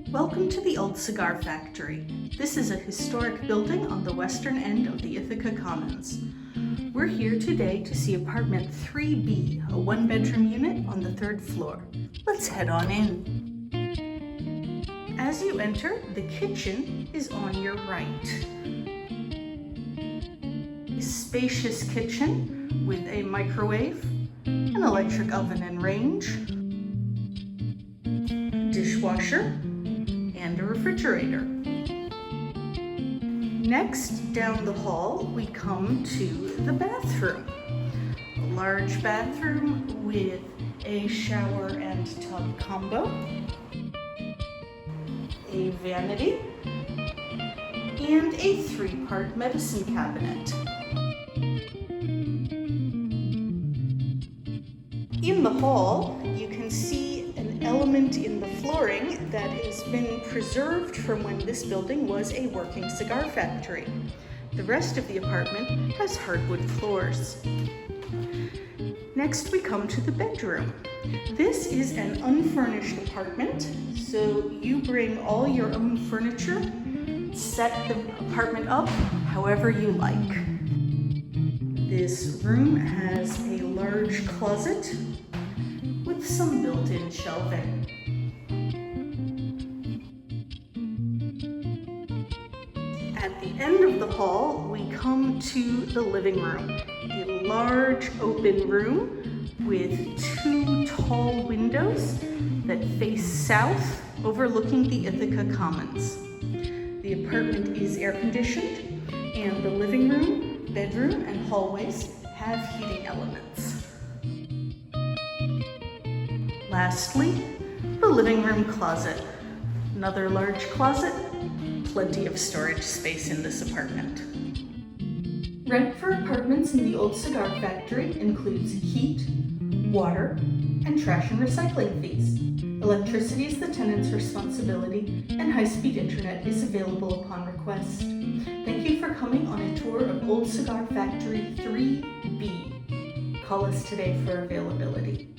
Welcome to the old cigar factory. This is a historic building on the western end of the Ithaca Commons. We're here today to see apartment 3B, a one-bedroom unit on the 3rd floor. Let's head on in. As you enter, the kitchen is on your right. A spacious kitchen with a microwave, an electric oven and range, dishwasher, and a refrigerator. Next, down the hall, we come to the bathroom. A large bathroom with a shower and tub combo, a vanity, and a 3-part medicine cabinet. In the hall, you can see an element in the flooring that has been preserved from when this building was a working cigar factory. The rest of the apartment has hardwood floors. Next, we come to the bedroom. This is an unfurnished apartment, so you bring all your own furniture, set the apartment up however you like. This room has a large closet with some built-in shelving. At the end of the hall, we come to the living room, a large open room with 2 tall windows that face south, overlooking the Ithaca Commons. The apartment is air-conditioned, and the living room, bedroom, and hallways have heating elements. Lastly, the living room closet. Another large closet, plenty of storage space in this apartment. Rent for apartments in the old cigar factory includes heat, water, and trash and recycling fees. Electricity is the tenant's responsibility, and high-speed internet is available upon request. Thank you for coming on a tour of Old Cigar Factory 3B. Call us today for availability.